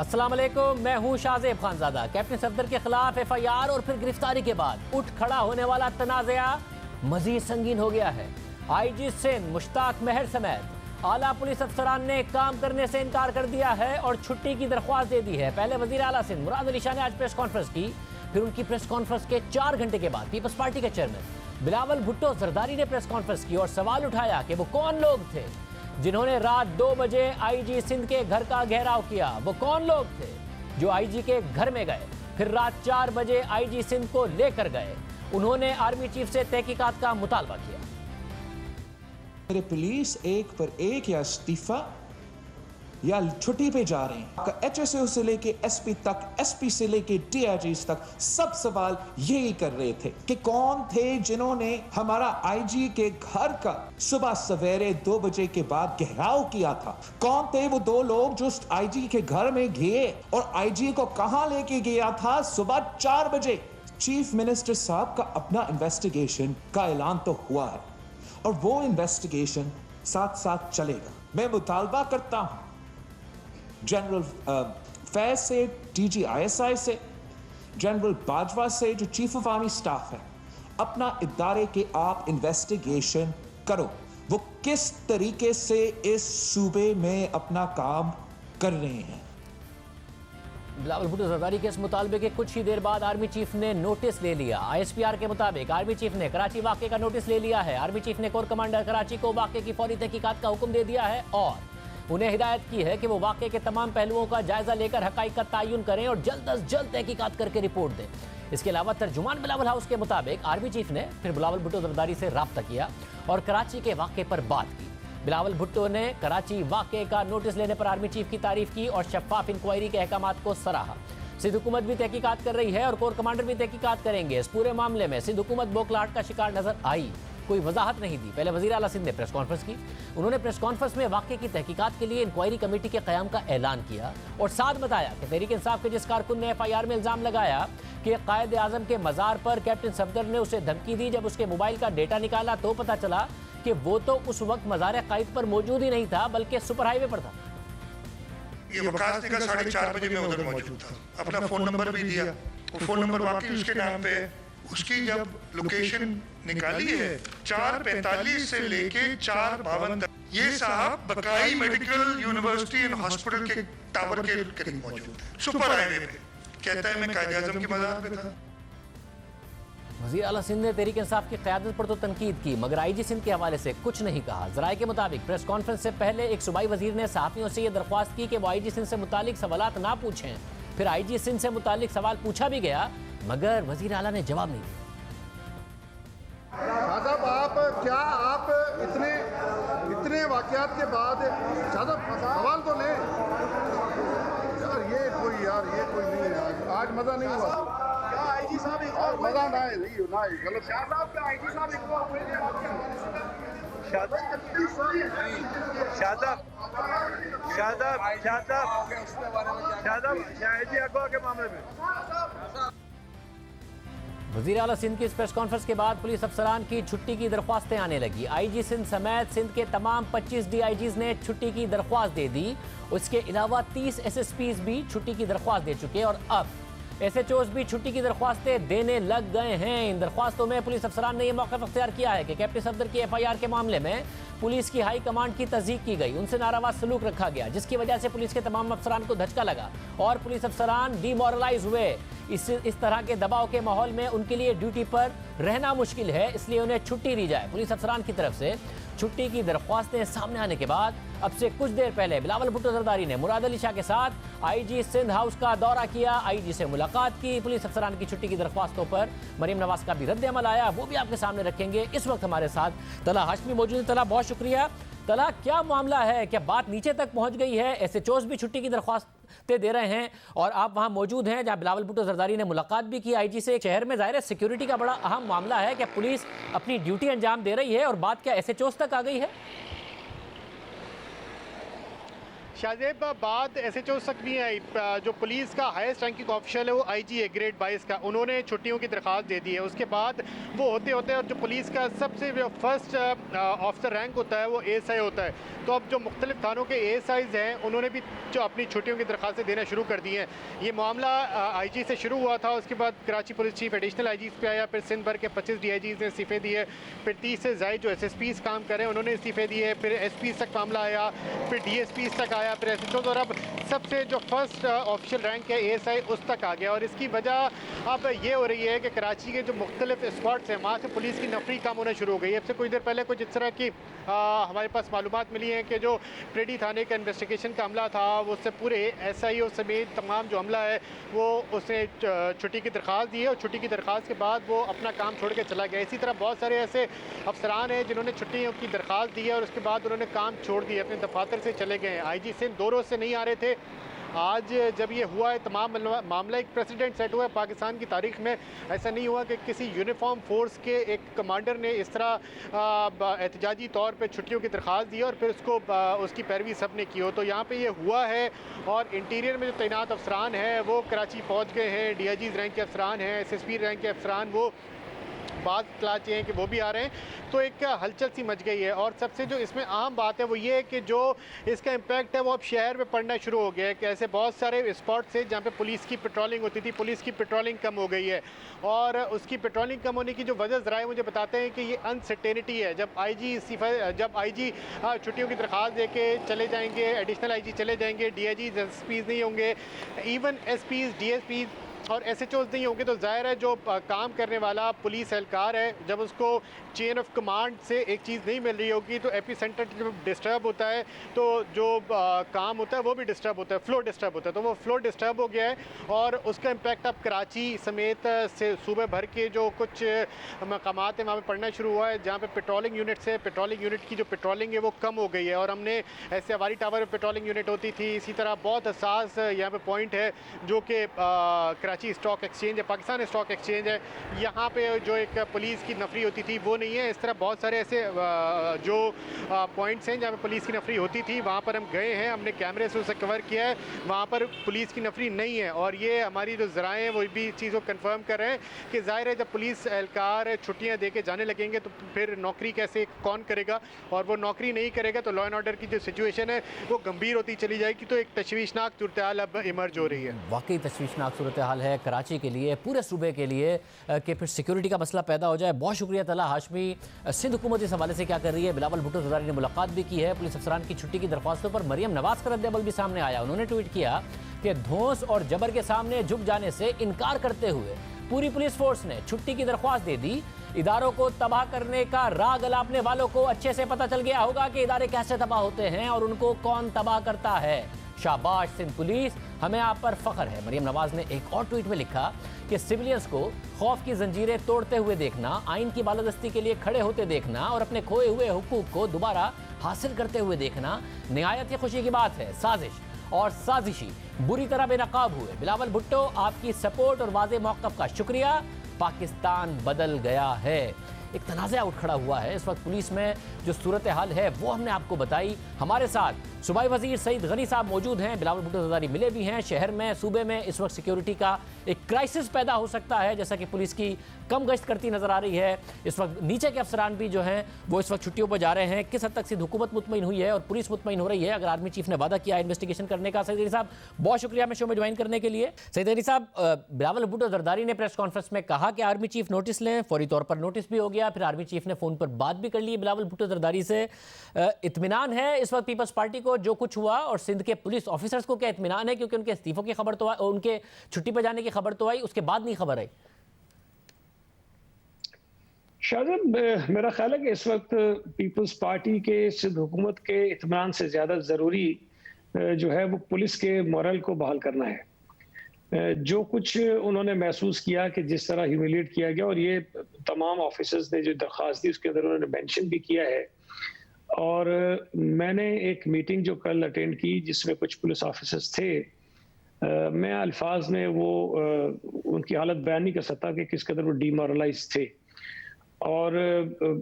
अस्सलाम वालेकुम, मैं हूं शाहजेब खानजादा। कैप्टन सफदर के खिलाफ एफआईआर और फिर गिरफ्तारी के बाद उठ खड़ा होने वाला तनाज़ा मजीद संगीन हो गया है। आईजी सिंध मुश्ताक महर समेत आला पुलिस अफसरान ने काम करने से इनकार कर दिया है और छुट्टी की दरख्वास्त दे दी है। पहले वजीर आला सिंध मुराद अली शाह ने आज प्रेस कॉन्फ्रेंस की, फिर उनकी प्रेस कॉन्फ्रेंस के 4 घंटे के बाद पीपल्स पार्टी के चेयरमैन बिलावल भुट्टो जरदारी ने प्रेस कॉन्फ्रेंस की और सवाल उठाया कि वो कौन लोग थे जिन्होंने रात 2 बजे आईजी सिंध के घर का घेराव किया। वो कौन लोग थे जो आईजी के घर में गए, फिर रात 4 बजे आईजी सिंध को लेकर गए। उन्होंने आर्मी चीफ से तहकीकात का मुतालबा किया। मेरे पुलिस एक पर एक या इस्तीफा या छुट्टी पे जा रहे हैं। एचएसओ से लेके एसपी तक, एसपी से लेके डीआईजी तक सब सवाल यही कर रहे थे कि कौन थे जिन्होंने हमारा आईजी के घर का सुबह सवेरे 2 बजे के बाद घेराव किया था। कौन थे वो 2 लोग जो आईजी के घर में गए और आईजी को कहां लेके गया था सुबह 4 बजे। चीफ मिनिस्टर साहब का अपना इन्वेस्टिगेशन का ऐलान तो हुआ है और वो इन्वेस्टिगेशन साथ साथ चलेगा। मैं मुतालबा करता हूं जनरल फैज से, डीजी आईएसआई से, जनरल बाजवा से जो चीफ ऑफ आर्मी स्टाफ है, अपना इदारे के आप इन्वेस्टिगेशन करो। वो किस तरीके से इस सूबे में अपना काम कर रहे हैं। बिलावल भुट्टो जरदारी के इस मुतालबे के कुछ ही देर बाद आर्मी चीफ ने नोटिस ले लिया। आईएसपीआर के मुताबिक आर्मी चीफ ने कराची वाक़े का नोटिस ले लिया है। आर्मी चीफ ने कोर कमांडर कराची को वाक़े की फौरी तहकीकात का हुक्म दे दिया है और उन्हें हिदायत की है कि वो वाक़े के तमाम पहलुओं का जायजा लेकर हक़ाइक़ का तयन करें और जल्द अज जल्द तहकीकात करके रिपोर्ट दें। इसके अलावा तर्जुमान बिलावल हाउस के मुताबिक आर्मी चीफ ने फिर बिलावल भुट्टो जरदारी से राब्ता किया और कराची के वाक़े पर बात की। बिलावल भुट्टो ने कराची वाक़े का नोटिस लेने पर आर्मी चीफ की तारीफ की और शफ़ाफ इंक्वायरी के अहकामात को सराहा। सिंध हुकूमत भी तहकीकात कर रही है और कोर कमांडर भी तहकीकात करेंगे। इस पूरे मामले में सिंध हुकूमत बौखलाहट का शिकार नजर आई, कोई वजाहत नहीं दी। पहले वजीर आला सिंध ने प्रेस कॉन्फ्रेंस की। उन्होंने प्रेस कॉन्फ्रेंस में वाक़े की तहकीकात के लिए इंक्वायरी कमेटी के क़याम का ऐलान किया और साथ बताया कि तहरीक इंसाफ के जिस कारकुन ने एफआईआर में इल्ज़ाम लगाया कि कायद आज़म के मज़ार पर कैप्टन सफदर ने उसे धमकी दी, जब उसके मोबाइल का डेटा निकाला तो पता चला कि वो तो उस वक्त मज़ार कायद पर मौजूद ही नहीं था बल्कि सुपर हाईवे पर था। ये वकास ने कहा 4:30 बजे मैं उधर मौजूद था। अपना फोन नंबर भी दिया, वो फोन नंबर वाकई उसके नाम पे। उसकी जब लोकेशन निकाली है 4:45 से लेके 4:52 तक ये साहब बकाई मेडिकल यूनिवर्सिटी एंड हॉस्पिटल के टावर के करीब मौजूद है, सुपर हाईवे पे। कहता है मैं कायद आज़म की मज़ार पे था। वज़ीर आला सिंध ने तहरीक इंसाफ की क़यादत पर तो तनकीद की मगर आईजी सिंध के हवाले से कुछ नहीं कहा। ज़राए के मुताबिक प्रेस कॉन्फ्रेंस से पहले एक सूबाई वज़ीर ने सहाफ़ियों से यह दरख्वास्त की कि वो आईजी सिंध से मुतालिक सवालात ना पूछें। फिर आईजी सिंध से मुतालिक सवाल पूछा भी गया मगर वज़ीर आला ने जवाब नहीं दिया। साहब आप इतने वाक़यात के बाद सवाल तो लें यार, ये कोई नहीं है। आज मज़ा नहीं हुआ। क्या आईजी साहब एक और मज़ा ना है गलत साहब का आईजी साहब एक और वज़ीर आला सिंध की इस प्रेस कॉन्फ्रेंस के बाद पुलिस अफसरान की छुट्टी की दरख्वास्तें आने लगी। आईजी सिंध समेत सिंध के तमाम 25 डीआईजीज ने छुट्टी की दरख्वास्त दे दी। उसके अलावा 30 एसएसपीज भी छुट्टी की दरख्वास्त दे चुके और अब एसएचओज भी छुट्टी की दरख्वास्तें देने लग गए हैं। इन दरख्वास्तों में पुलिस अफसरान ने यह मौक़िफ़ अख्तियार किया है कि कैप्टन सफदर की एफआईआर के मामले में पुलिस की हाई कमांड की तस्दीक की गई, उनसे नारावा सलूक रखा गया जिसकी वजह से पुलिस के तमाम अफसरान को धचका लगा और पुलिस अफसरान डिमोरलाइज हुए। इस तरह के दबाव के माहौल में उनके लिए ड्यूटी पर रहना मुश्किल है, इसलिए उन्हें छुट्टी दी जाए। पुलिस अफसरान की तरफ से छुट्टी की दरख्वास्तें सामने आने के बाद अब से कुछ देर पहले बिलावल भुट्टो जरदारी ने मुराद अली शाह के साथ आईजी सिंध हाउस का दौरा किया, आईजी से मुलाकात की। पुलिस अफसरान की छुट्टी की दरख्वास्तों पर मरीम नवाज का भी रद्द अमल आया, वो भी आपके सामने रखेंगे। इस वक्त हमारे साथ तला हाशमी मौजूद है। तला, बहुत शुक्रिया। तला, क्या मामला है, क्या बात नीचे तक पहुंच गई है? एसएचओज भी छुट्टी की दरख्वास्तें दे रहे हैं और आप वहां मौजूद हैं जहां बिलावल भुट्टो जरदारी ने मुलाकात भी की आईजी से। शहर में जाहिर है सिक्योरिटी का बड़ा अहम मामला है, क्या पुलिस अपनी ड्यूटी अंजाम दे रही है और बात क्या एसएचओज तक आ गई है? शाहजेब, बात SHO तक भी आई। जो पुलिस का हाईएस्ट रैंकिंग ऑफिशियल है वो IG है ग्रेड 22 का, उन्होंने छुट्टियों की दरख्वास्त दे दी है। उसके बाद वो होते होते और जो पुलिस का सबसे फर्स्ट ऑफिसर रैंक होता है वो ASI होता है। तो अब जो मुख्तलिफ थानों के ASIs हैं उन्होंने भी जो अपनी छुट्टियों की दरख्वास्तें देना शुरू कर दी हैं। ये मामला IG से शुरू हुआ था, उसके बाद Karachi police chief additional IGs पे आया, फिर सिंध भर के 25 DIGs ने इस्तीफे दिए, फिर 30 से ज़ायद जो SSPs काम कर रहे हैं उन्होंने इस्तीफे दिए, फिर SPs तक मामला आया, फिर DSPs तक आया, फिर SHO, और अब सबसे जो फर्स्ट ऑफिशियल रैंक है ASI उस तक आ गया। और इसकी वजह अब ये हो रही है कि कराची के जो मुख्तलिफ स्पॉट्स हैं वहाँ से पुलिस की नफरी कम होना शुरू हो गई है। अब से कुछ देर पहले कुछ इस तरह की हमारे पास मालूमात मिली है कि जो प्रेडी थाने का इन्वेस्टिगेशन का अमला था वो उससे पूरे SIO समेत तमाम जो अमला है वो उसने छुट्टी की दरख्वास्त दी है, और छुट्टी की दरख्वास्त के बाद वो अपना काम छोड़ के चला गया। इसी तरह बहुत सारे ऐसे अफसरान हैं जिन्होंने छुट्टियों की दरख्वास्त दी है और उसके बाद उन्होंने काम छोड़ दिया, अपने दफातर से चले गए हैं। IG सिंध 2 रोज़ से नहीं आ रहे थे। आज जब ये हुआ है तमाम मामला एक प्रेसिडेंट सेट हुआ है पाकिस्तान की तारीख में। ऐसा नहीं हुआ कि किसी यूनिफॉर्म फोर्स के एक कमांडर ने इस तरह एहतजाजी तौर पे छुट्टियों की दरख्वास्त दी और फिर उसको उसकी पैरवी सब ने की हो। तो यहाँ पे ये हुआ है और इंटीरियर में जो तैनात अफसरान हैं वो कराची पहुँच गए हैं, DIGs रैंक के अफसरान हैं, SSP रैंक के अफसरान वो बाद क्लाचे हैं कि वो भी आ रहे हैं। तो एक हलचल सी मच गई है। और सबसे जो इसमें आम बात है वो ये है कि जो इसका इम्पैक्ट है वो अब शहर में पड़ना शुरू हो गया है कि ऐसे बहुत सारे स्पॉट्स हैं जहाँ पे पुलिस की पेट्रोलिंग होती थी, पुलिस की पेट्रोलिंग कम हो गई है। और उसकी पेट्रोलिंग कम होने की जो वजह ज़राए मुझे बताते हैं कि ये अनसर्टेनिटी है। जब IG छुट्टियों की दरख्वास्त दे के चले जाएंगे, एडिशनल IG चले जाएंगे, DIGs SPs नहीं होंगे, इवन SPs DSPs और SHOs नहीं होंगे, तो जाहिर है जो काम करने वाला पुलिस एहलकार है जब उसको चेन ऑफ कमांड से एक चीज़ नहीं मिल रही होगी तो एपीसेंटर जब डिस्टर्ब होता है तो जो काम होता है वो भी डिस्टर्ब होता है, फ्लो डिस्टर्ब होता है। तो वो फ्लो डिस्टर्ब हो गया है और उसका इम्पैक्ट अब कराची समेत से सूबे भर के जो कुछ मकामात हैं वहाँ पर पड़ना शुरू हुआ है, जहाँ पे पेट्रोलिंग यूनिट से पेट्रोलिंग यूनिट की जो पेट्रोलिंग है वो कम हो गई है। और हमने ऐसे हवारी टावर में पेट्रोलिंग यूनिट होती थी, इसी तरह बहुत हसास यहाँ पे पॉइंट है जो कि कराची स्टॉक एक्सचेंज है, पाकिस्तान स्टॉक एक्सचेंज है, यहाँ पे जो एक पुलिस की नफरी होती थी वो नहीं है। इस तरह बहुत सारे ऐसे जो पॉइंट्स हैं जहाँ पे पुलिस की नफरी होती थी वहाँ पर हम गए हैं, हमने कैमरे से उसे कवर किया है, वहाँ पर पुलिस की नफरी नहीं है। और ये हमारी जो ज़राए हैं वो भी इस चीज़ को कन्फर्म कर रहे हैं कि ज़ाहिर है जब पुलिस एहलकार छुट्टियाँ दे के जाने लगेंगे तो फिर नौकरी कैसे कौन करेगा, और वो नौकरी नहीं करेगा तो लॉ एंड ऑर्डर की जो सिचुएशन है वो गंभीर होती चली जाएगी। तो एक तशवीशनाक सूरत हाल अब इमर्ज हो रही है। वाकई तशवीशनाक सूरत हाल है कराची के लिए, पूरे सूबे के लिए, कि फिर सिक्योरिटी का मसला पैदा हो जाए। बहुत शुक्रिया तला हाशमी। सिंध हुकूमत इस हवाले से क्या कर रही है? बिलावल भुट्टो ज़रदारी ने मुलाकात भी की है। पुलिस अफसरान की छुट्टी की दरख्वास्तों पर मरियम नवाज का रद्द-ए-अमल भी सामने आया। उन्होंने ट्वीट किया कि धौंस और जबर के सामने झुक जाने से इनकार करते हुए पूरी पुलिस फोर्स ने छुट्टी की दरख्वास्त दे दी। इदारों को तबाह करने का राग अलापने वालों को अच्छे से पता चल गया होगा कि इदारे कैसे तबाह होते हैं और उनको कौन तबाह करता है। शाबाश सिंध पुलिस, हमें आप पर फख्र है। मरियम नवाज ने एक और ट्वीट में लिखा कि सिविलियंस को खौफ की जंजीरें तोड़ते हुए देखना, आइन की बालादस्ती के लिए खड़े होते देखना और अपने खोए हुए हुकूक को दोबारा हासिल करते हुए देखना निहायत ही खुशी की बात है। साजिश और साजिशी बुरी तरह बेनकाब हुए। बिलावल भुट्टो, आपकी सपोर्ट और वाज़े मौक़िफ़ का शुक्रिया। पाकिस्तान बदल गया है। एक तनाज़ा उठ खड़ा हुआ है इस वक्त पुलिस में। जो सूरत हाल है वो हमने आपको बताई। हमारे साथ सूबाई वज़ीर सईद गनी साहब मौजूद हैं, बिलावल भुट्टो ज़रदारी मिले भी हैं। शहर में, सूबे में इस वक्त सिक्योरिटी का एक क्राइसिस पैदा हो सकता है, जैसा कि पुलिस की कम गश्त करती नज़र आ रही है। इस वक्त नीचे के अफसरान भी जो हैं वो इस वक्त छुट्टियों पर जा रहे हैं। किस हद तक सिंध हुकूमत मुतमईन हुई है और पुलिस मुतमईन हो रही है? अगर आर्मी चीफ ने वादा किया इन्वेस्टिगेशन करने का। सईद गनी साहब, बहुत शुक्रिया हमें शो में ज्वाइन करने के लिए। सईद गनी साहब, बिलावल भुट्टो ज़रदारी ने प्रेस कॉन्फ्रेंस में कहा कि आर्मी चीफ नोटिस लें, फौरी तौर पर नोटिस भी हो गया। फिर आर्मी चीफ ने फ़ोन पर बात भी कर ली बिलावल भुट्टो ज़रदारी से। इत्मीनान है इस वक्त पीपल्स पार्टी को जो कुछ हुआ, और सिंध के पुलिस ऑफिसर्स को क्या इत्मीनान है? क्योंकि उनके इस्तीफों की खबर तो आई, उनके छुट्टी पर जाने की खबर तो आई, उसके बाद नहीं खबर आई। शायद मेरा ख्याल है कि इस वक्त पीपल्स पार्टी के सिंध हुकूमत के इत्मीनान से ज़्यादा ज़रूरी जो है वो पुलिस के मोरल को बहाल करना है। जो कुछ उन्होंने महसूस किया कि जिस तरह ह्यूमिलिएट किया गया, और ये तमाम ऑफिसर्स ने जो दरख्वास्त दी उसके अंदर उन्होंने मेंशन भी किया है। और मैंने एक मीटिंग जो कल अटेंड की जिसमें कुछ पुलिस ऑफिसर्स थे, मैं अल्फाज में वो उनकी हालत बयान नहीं कर सकता कि किस कदर वो डीमोरलाइज थे। और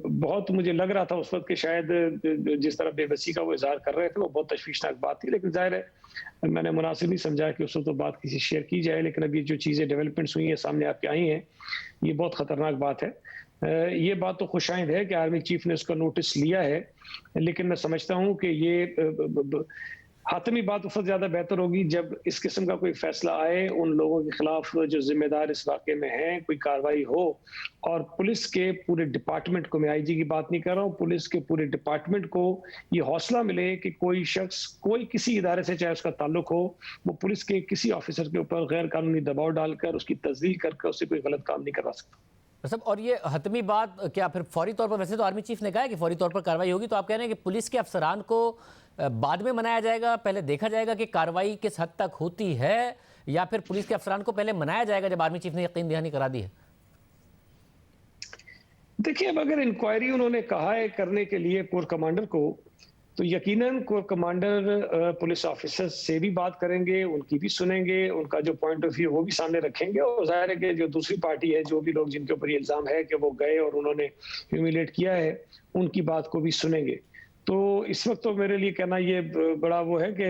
बहुत मुझे लग रहा था उस वक्त कि शायद जिस तरह बेबसी का वो इजहार कर रहे थे वो बहुत तशवीशनाक बात थी, लेकिन जाहिर है मैंने मुनासिब नहीं समझा कि उस वक्त तो बात किसी शेयर की जाए। लेकिन अभी जो चीज़ें डेवलपमेंट्स हुई हैं सामने आपके आई हैं, ये बहुत ख़तरनाक बात है। ये बात तो खुशाइंद है कि आर्मी चीफ ने उसका नोटिस लिया है, लेकिन मैं समझता हूँ कि ये हातमी बात उस वक्त ज़्यादा बेहतर होगी जब इस किस्म का कोई फैसला आए, उन लोगों के खिलाफ जो जिम्मेदार इस वाक़े में हैं कोई कार्रवाई हो, और पुलिस के पूरे डिपार्टमेंट को, मैं आईजी की बात नहीं कर रहा हूँ, पुलिस के पूरे डिपार्टमेंट को ये हौसला मिले कि कोई शख्स कोई किसी इदारे से चाहे उसका ताल्लुक हो, वो पुलिस के किसी ऑफिसर के ऊपर गैर कानूनी दबाव डालकर उसकी तस्दील करके उससे कोई गलत काम नहीं करवा सकता। सब और ये हतमी बात क्या फिर फौरी तौर पर, वैसे तो आर्मी चीफ ने कहा है कि फौरी तौर पर कार्रवाई होगी, तो आप कह रहे हैं कि पुलिस के अफसरान को बाद में मनाया जाएगा, पहले देखा जाएगा कि कार्रवाई किस हद तक होती है, या फिर पुलिस के अफसरान को पहले मनाया जाएगा जब आर्मी चीफ ने यकीन दहानी करा दी है? देखिए, अब अगर इंक्वायरी उन्होंने कहा है करने के लिए कोर कमांडर को, तो यकीनन कोर कमांडर पुलिस ऑफिसर्स से भी बात करेंगे, उनकी भी सुनेंगे, उनका जो पॉइंट ऑफ व्यू वो भी सामने रखेंगे, और जाहिर है कि जो दूसरी पार्टी है, जो भी लोग जिनके ऊपर ये इल्ज़ाम है कि वो गए और उन्होंने ह्यूमिलेट किया है, उनकी बात को भी सुनेंगे। तो इस वक्त तो मेरे लिए कहना ये बड़ा वो है कि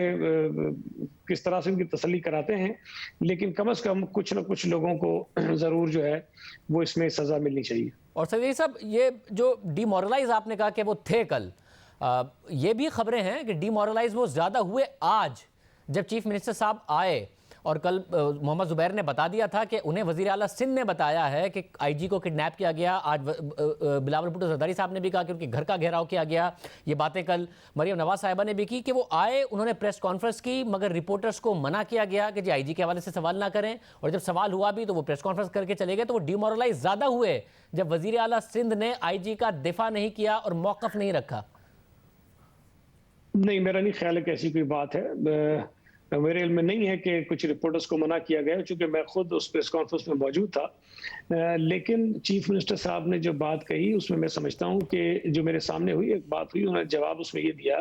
किस तरह से उनकी तसल्ली कराते हैं, लेकिन कम से कम कुछ ना कुछ लोगों को ज़रूर जो है वो इसमें सज़ा मिलनी चाहिए। और सर साहब, ये जो डिमोरलाइज आपने कहा कि वो थे कल, ये भी खबरें हैं कि डिमोरलाइज वो ज़्यादा हुए आज जब चीफ मिनिस्टर साहब आए, और कल मोहम्मद ज़ुबैर ने बता दिया था कि उन्हें वज़ीर आला सिंध ने बताया है कि आईजी को किडनैप किया गया। आज बिलावल भुट्टो ज़रदारी साहब ने भी कहा कि उनके घर का घेराव किया गया। ये बातें कल मरियम नवाज साहिबा ने भी की कि वो आए, उन्होंने प्रेस कॉन्फ्रेंस की, मगर रिपोर्टर्स को मना किया गया कि जी आईजी के हवाले से सवाल ना करें, और जब सवाल हुआ भी तो वो प्रेस कॉन्फ्रेंस करके चले गए। तो वो डिमोरलाइज ज़्यादा हुए जब वज़ीर आला सिंध ने आईजी का दिफा नहीं किया और मौक़िफ़ नहीं रखा। नहीं, मेरा नहीं ख्याल है कि ऐसी कोई बात है। मेरे इल्म में नहीं है कि कुछ रिपोर्टर्स को मना किया गया, चूंकि मैं खुद उस प्रेस कॉन्फ्रेंस में मौजूद था। लेकिन चीफ मिनिस्टर साहब ने जो बात कही उसमें मैं समझता हूं कि जो मेरे सामने हुई एक बात हुई, उन्होंने जवाब उसमें ये दिया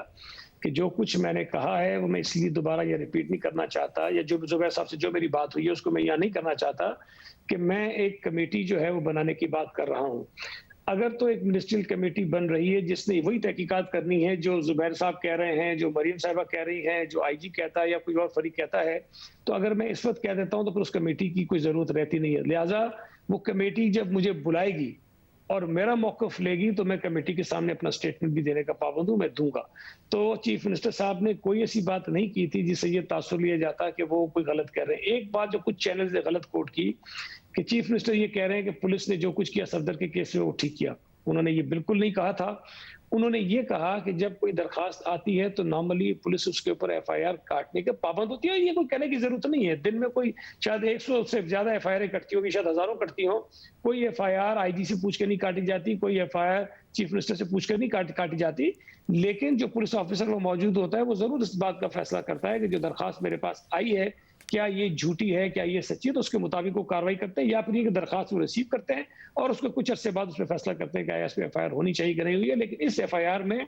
कि जो कुछ मैंने कहा है वो मैं इसलिए दोबारा ये रिपीट नहीं करना चाहता, या जो जुबैर साहब से जो मेरी बात हुई है उसको मैं यहाँ नहीं करना चाहता कि मैं एक कमेटी जो है वो बनाने की बात कर रहा हूँ। अगर तो एक मिनिस्ट्रियल कमेटी बन रही है जिसने वही तहकीकात करनी है जो जुबैर साहब कह रहे हैं, जो मरियम साहिबा कह रही हैं, जो आईजी कहता है या कोई और फरीक कहता है, तो अगर मैं इस वक्त कह देता हूं तो फिर उस कमेटी की कोई ज़रूरत रहती नहीं है। लिहाजा वो कमेटी जब मुझे बुलाएगी और मेरा मौक़िफ़ लेगी तो मैं कमेटी के सामने अपना स्टेटमेंट भी देने का पाबंद हूँ, मैं दूंगा। तो चीफ मिनिस्टर साहब ने कोई ऐसी बात नहीं की थी जिससे ये तासुर लिया जाता कि वो कोई गलत कह रहे हैं। एक बात जो कुछ चैनल्स ने गलत कोट की कि चीफ मिनिस्टर ये कह रहे हैं कि पुलिस ने जो कुछ किया सफदर के केस में वो ठीक किया। उन्होंने ये बिल्कुल नहीं कहा था। उन्होंने ये कहा कि जब कोई दरखास्त आती है तो नॉर्मली पुलिस उसके ऊपर एफआईआर काटने के पाबंद होती है। ये कोई कहने की जरूरत नहीं है। दिन में कोई शायद 100 से ज्यादा एफआईआर कटती होगी, शायद हजारों कटती हो। कोई एफआईआर आईजी से पूछ के नहीं काटी जाती, कोई एफआईआर चीफ मिनिस्टर से पूछ कर नहीं काटी जाती। लेकिन जो पुलिस ऑफिसर वो मौजूद होता है वो जरूर इस बात का फैसला करता है कि जो दरखास्त मेरे पास आई है क्या ये झूठी है, क्या ये सच्ची है, तो उसके मुताबिक वो कार्रवाई करते हैं, या फिर ये दरखास्त वो रिसीव करते हैं और उसको कुछ अर्से बाद उसमें फैसला करते हैं कि इस पे एफआईआर होनी चाहिए कि नहीं हुई है। लेकिन इस एफआईआर में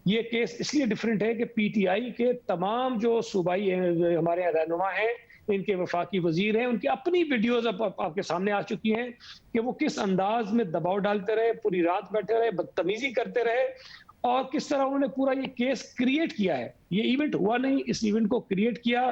ये केस इसलिए डिफरेंट है कि पीटीआई के तमाम जो सूबाई हमारे यहाँ रहनुमा हैं, इनके वफाकी वजीर हैं, उनकी अपनी वीडियोज आपके सामने आ चुकी हैं कि वो किस अंदाज में दबाव डालते रहे, पूरी रात बैठे रहे, बदतमीजी करते रहे, और किस तरह उन्होंने पूरा ये केस क्रिएट किया है। ये इवेंट हुआ नहीं, इस इवेंट को क्रिएट किया।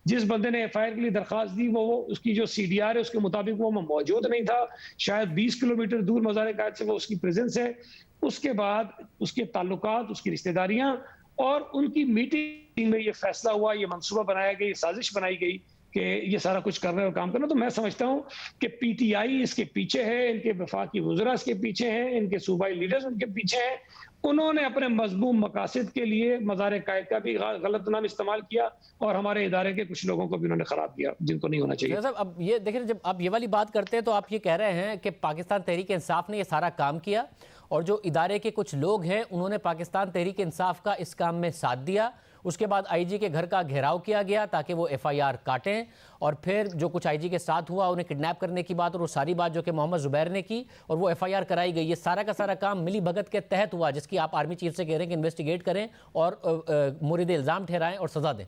जिस बंदे ने एफआईआर के लिए दरखास्त दी वो उसकी जो सीडीआर है उसके मुताबिक वो मौजूद नहीं था। शायद 20 किलोमीटर दूर मज़ार-ए-कायद से वो उसकी प्रेजेंस है। उसके बाद उसके ताल्लुकात, उसकी रिश्तेदारियां और उनकी मीटिंग में ये फैसला हुआ, ये मंसूबा बनाया गया, ये साजिश बनाई गई कि ये सारा कुछ करना और काम करना। तो मैं समझता हूं कि पीटीआई इसके पीछे है, इनके वफाकी वज़रा इसके पीछे हैं, इनके सूबाई लीडर्स उनके पीछे हैं। उन्होंने अपने मजबूम मकासद के लिए मज़ार-ए-कायद का भी गलत नाम इस्तेमाल किया और हमारे इदारे के कुछ लोगों को भी उन्होंने खराब किया जिनको नहीं होना चाहिए। साहब, अब ये देखिए, जब आप ये वाली बात करते हैं तो आप ये कह रहे हैं कि पाकिस्तान तहरीक इंसाफ ने ये सारा काम किया और जो इदारे के कुछ लोग हैं उन्होंने पाकिस्तान तहरीक इंसाफ का इस काम में साथ दिया। उसके बाद आईजी के घर का घेराव किया गया ताकि वो एफआईआर काटें, और फिर जो कुछ आईजी के साथ हुआ उन्हें किडनैप करने की बात और वो सारी बात जो कि मोहम्मद ज़ुबैर ने की और वो एफआईआर कराई गई। ये सारा का सारा काम मिली भगत के तहत हुआ जिसकी आप आर्मी चीफ से कह रहे हैं कि इन्वेस्टिगेट करें और मुरीद इल्ज़ाम ठहराएं और सजा दें।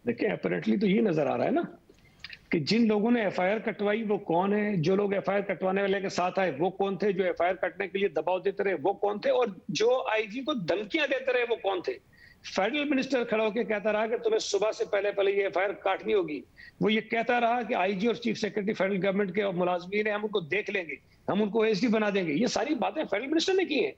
देखिए, अपरेंटली तो ये नजर आ रहा है ना कि जिन लोगों ने एफआईआर कटवाई वो कौन है, जो लोग एफआईआर कटवाने वाले के साथ आए वो कौन थे, जो एफआईआर कटने के लिए दबाव देते रहे वो कौन थे, और जो आईजी को धमकियां देते रहे वो कौन थे। फेडरल मिनिस्टर खड़ा होकर कहता रहा कि तुम्हें सुबह से पहले ये एफआईआर काटनी होगी। वो ये कहता रहा कि आईजी और चीफ सेक्रेटरी फेडरल गवर्नमेंट के और मुलाजमीन है, हम उनको देख लेंगे, हम उनको एसडी बना देंगे। ये सारी बातें फेडरल मिनिस्टर ने की हैं।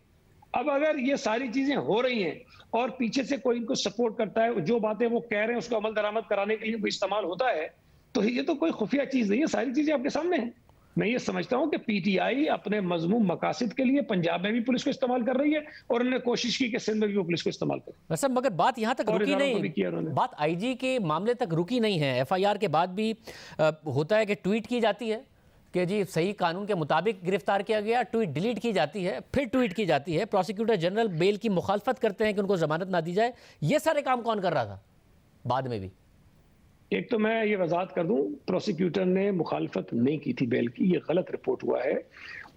अब अगर ये सारी चीजें हो रही हैं और पीछे से कोई इनको सपोर्ट करता है, जो बातें वो कह रहे हैं उसको अमल दरामद कराने के लिए कोई इस्तेमाल होता है, तो ये तो कोई खुफिया चीज नहीं है, सारी चीजें आपके सामने हैं। मैं ये समझता हूं कि पीटीआई अपने मजमूम मकासद के लिए पंजाब में भी पुलिस को इस्तेमाल कर रही है और उन्होंने कोशिश की कि सिंध में भी वो पुलिस को इस्तेमाल करे। सर मगर बात यहाँ तक रुकी नहीं, बात आईजी के मामले तक रुकी नहीं है। एफआईआर के बाद भी होता है कि ट्वीट की जाती है कि जी सही कानून के मुताबिक गिरफ्तार किया गया, ट्वीट डिलीट की जाती है, फिर ट्वीट की जाती है, प्रोसिक्यूटर जनरल बेल की मुखालफत करते हैं कि उनको जमानत ना दी जाए। ये सारे काम कौन कर रहा था बाद में भी? एक तो मैं ये वजाहत कर दूं, प्रोसिक्यूटर ने मुखालफत नहीं की थी बेल की, ये गलत रिपोर्ट हुआ है।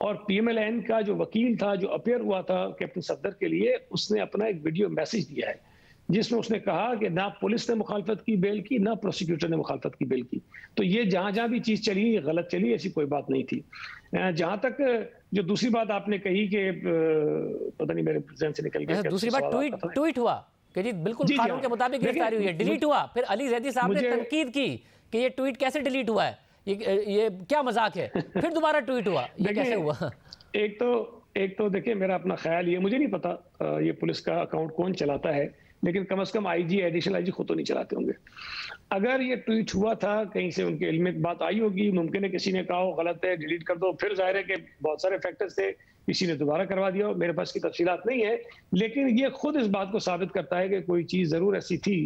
और पीएमएलएन का जो वकील था, जो अपेयर हुआ था कैप्टन सफदर के लिए, उसने अपना एक वीडियो मैसेज दिया है जिसमें उसने कहा कि ना पुलिस ने मुखालफत की बेल की, ना प्रोसिक्यूटर ने मुखालफत की बेल की। तो ये जहां जहां भी चीज चली ये गलत चली, ऐसी कोई बात नहीं थी। जहां तक जो दूसरी बात आपने कही कि पता नहीं मेरे जहन से निकल गया, दूसरी बात ट्वीट हुआ कि जी बिल्कुल कानून के मुताबिक गिरफ्तारी हुई है, डिलीट हुआ। फिर अली जैदी साहब ने तनकीद की कि ये ट्वीट कैसे डिलीट हुआ है, ये क्या मजाक है, फिर दोबारा ट्वीट हुआ, ये कैसे हुआ? एक तो देखिए मेरा अपना ख्याल ये, मुझे नहीं पता ये पुलिस का अकाउंट कौन चलाता है, लेकिन कम से कम आईजी, एडिशनल आईजी खुद तो नहीं चलाते होंगे। अगर ये ट्वीट हुआ था कहीं से उनके इल्म में बात आई होगी, मुमकिन है किसी ने कहा हो गलत है डिलीट कर दो, फिर जाहिर है कि बहुत सारे फैक्टर्स थे, किसी ने दोबारा करवा दिया हो, मेरे पास की तफसीलात नहीं है। लेकिन ये खुद इस बात को साबित करता है कि कोई चीज जरूर ऐसी थी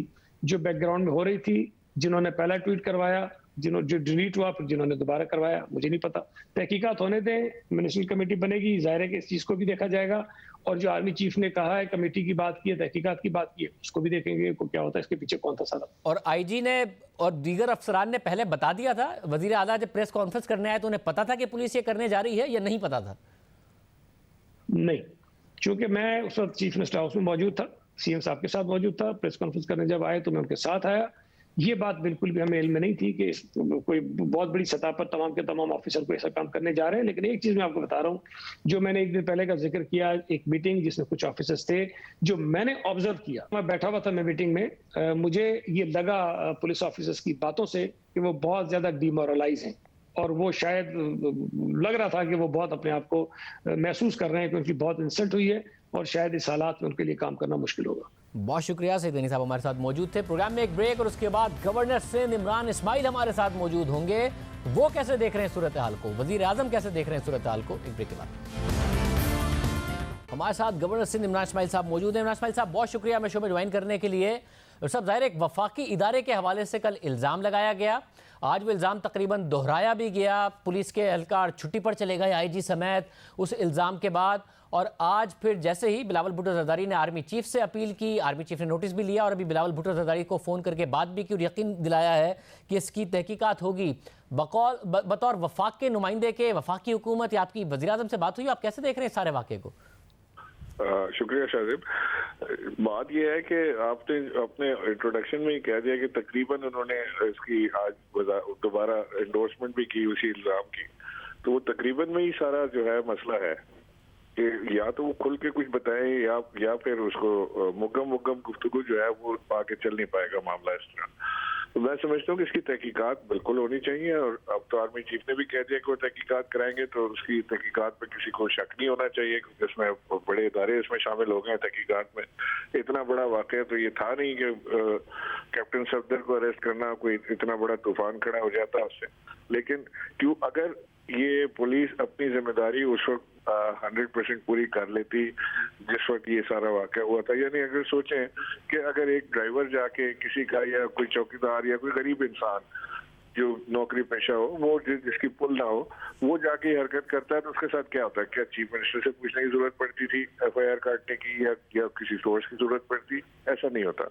जो बैकग्राउंड में हो रही थी, जिन्होंने पहला ट्वीट करवाया, जो डिलीट हुआ, फिर जिन्होंने दोबारा करवाया, मुझे नहीं पता। तहकीकात होने दें, मिनिस्ट्रियल कमेटी बनेगी, जाहिर है कि इस चीज को भी देखा जाएगा। और जो आर्मी चीफ ने कहा है, कमेटी की बात की है, तहकीकात की बात की है, उसको भी देखेंगे को क्या होता है, इसके पीछे कौन था सारा। और आईजी ने और दीगर अफसरान ने पहले बता दिया था, वजीर आला जब प्रेस कॉन्फ्रेंस करने आए तो उन्हें पता था कि पुलिस ये करने जा रही है या नहीं पता था? नहीं, चूंकि मैं उस वक्त चीफ मिनिस्टर हाउस में मौजूद था, सीएम साहब के साथ मौजूद था, प्रेस कॉन्फ्रेंस करने जब आए तो मैं उनके साथ आया। ये बात बिल्कुल भी हमें इल्म में नहीं थी कि कोई बहुत बड़ी सतह पर तमाम के तमाम ऑफिसर को ऐसा काम करने जा रहे हैं। लेकिन एक चीज मैं आपको बता रहा हूँ, जो मैंने एक दिन पहले का जिक्र किया, एक मीटिंग जिसमें कुछ ऑफिसर्स थे, जो मैंने ऑब्जर्व किया, मैं बैठा हुआ था मैं मीटिंग में, मुझे ये लगा पुलिस ऑफिसर्स की बातों से कि वो बहुत ज्यादा डिमोरलाइज हैं, और वो शायद लग रहा था कि वो बहुत अपने आप को महसूस कर रहे हैं कि उनकी बहुत इंसल्ट हुई है और शायद इस हालात में उनके लिए काम करना मुश्किल होगा। बहुत शुक्रिया। सईद गनी साहब हमारे साथ मौजूद थे। प्रोग्राम में एक ब्रेक और उसके बाद गवर्नर सिंध इमरान इस्माइल हमारे साथ मौजूद होंगे। वो कैसे देख रहे हैं सूरत हाल को, वजीर आजम कैसे देख रहे हैं सूरत हाल को, एक ब्रेक के बाद। हमारे साथ गवर्नर सिंध इमरान इस्माइल साहब मौजूद हैं। इमरान इस्माइल साहब बहुत शुक्रिया हमें शो में ज्वाइन करने के लिए। और सब जाहिर एक वफाकी इदारे के हवाले से कल इल्ज़ाम लगाया गया, आज वो इल्ज़ाम तकरीबन दोहराया भी गया। पुलिस के एहलकार छुट्टी पर चले गए आईजी समेत उस इल्ज़ाम के बाद, और आज फिर जैसे ही बिलावल भुट्टो जरदारी ने आर्मी चीफ से अपील की, आर्मी चीफ ने नोटिस भी लिया और अभी बिलावल भुट्टो जरदारी को फ़ोन करके बात भी की और यकीन दिलाया है कि इसकी तहकीकात होगी। बतौर वफाक के नुमाइंदे के वफाकी हुकूमत या आपकी वज़ीर आज़म से बात हुई, आप कैसे देख रहे हैं सारे वाक़े को? शुक्रिया शाहजेब। बात यह है कि आपने अपने इंट्रोडक्शन में ही कह दिया कि तकरीबन उन्होंने इसकी आज दोबारा एंडोर्समेंट भी की उसी इल्ज़ाम की, तो वो तकरीबन में ही सारा जो है मसला है कि या तो वो खुल के कुछ बताएं या फिर उसको मुकम गुफ्तगू जो है वो आगे चल नहीं पाएगा मामला इस तरह। तो मैं समझता हूँ कि इसकी तहकीकात बिल्कुल होनी चाहिए, और अब तो आर्मी चीफ ने भी कह दिया कि वो तहकीकात कराएंगे, तो उसकी तहकीकात में किसी को शक नहीं होना चाहिए, क्योंकि इसमें बड़े इदारे इसमें शामिल हो गए तहकीकात में। इतना बड़ा वाकया तो ये था नहीं कि कैप्टन सफदर को अरेस्ट करना कोई इतना बड़ा तूफान खड़ा हो जाता उससे। लेकिन क्यों अगर ये पुलिस अपनी जिम्मेदारी उस वक्त 100% पूरी कर लेती जिस वक्त ये सारा वाकया हुआ था, यानी अगर सोचें कि अगर एक ड्राइवर जाके किसी का या कोई चौकीदार या कोई गरीब इंसान जो नौकरी पेशा हो, वो जिसकी पुल ना हो, वो जाके हरकत करता है, तो उसके साथ क्या होता है? क्या चीफ मिनिस्टर से पूछने की जरूरत पड़ती थी एफआईआर काटने की, या किसी सोर्स की जरूरत पड़ती? ऐसा नहीं होता।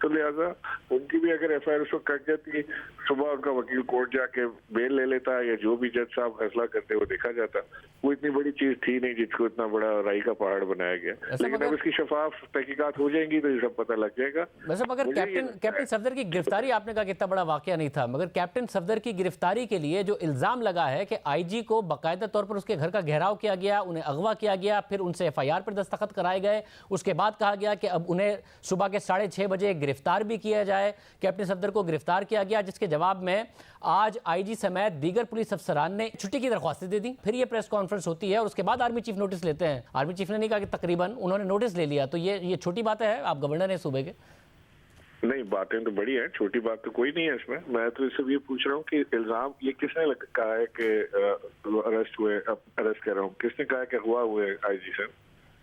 तो लिहाजा उनकी भी अगर एफआईआर उस वक्त कट जाती, सुबह उनका वकील कोर्ट जाके बेल ले लेता, या जो भी जज साहब फैसला करते वो देखा जाता। वो इतनी बड़ी चीज थी नहीं जिसको इतना बड़ा राई का पहाड़ बनाया गया। लेकिन अब इसकी शफाफ तहकीकात हो जाएंगी तो ये सब पता लग जाएगा। वैसे मगर कैप्टन सफदर की गिरफ्तारी आपने कहा कि इतना बड़ा वाकया नहीं था, मगर कैप्टन कैप्टन सफदर की गिरफ्तारी के लिए जो इल्ज़ाम लगा है कि आईजी को बाकायदा तौर पर उसके घर का घेराव किया गया, उन्हें अगवा किया गया, फिर उनसे एफआईआर पर दस्तखत कराए गए, उसके बाद कहा गया कि अब उन्हें सुबह के 6:30 बजे गिरफ्तार भी किया जाए, कैप्टन सफदर को गिरफ्तार किया गया, जिसके जवाब में आज आईजी समेत दीगर पुलिस अफसरान ने छुट्टी की दरख्वास्तें दे दी। फिर ये प्रेस कॉन्फ्रेंस होती है और उसके बाद आर्मी चीफ नोटिस लेते हैं। आर्मी चीफ ने नहीं कहा कि तकरीबन उन्होंने नोटिस ले लिया, तो ये छोटी बात है? आप गवर्नर हैं सूबे के। नहीं, बातें तो बड़ी है, छोटी बात तो कोई नहीं है इसमें। मैं तो इससे ये पूछ रहा हूँ कि इल्जाम ये किसने कहा है कि अरेस्ट हुए, अरेस्ट कर रहा हूँ, किसने कहा कि हुआ हुए आईजी सर?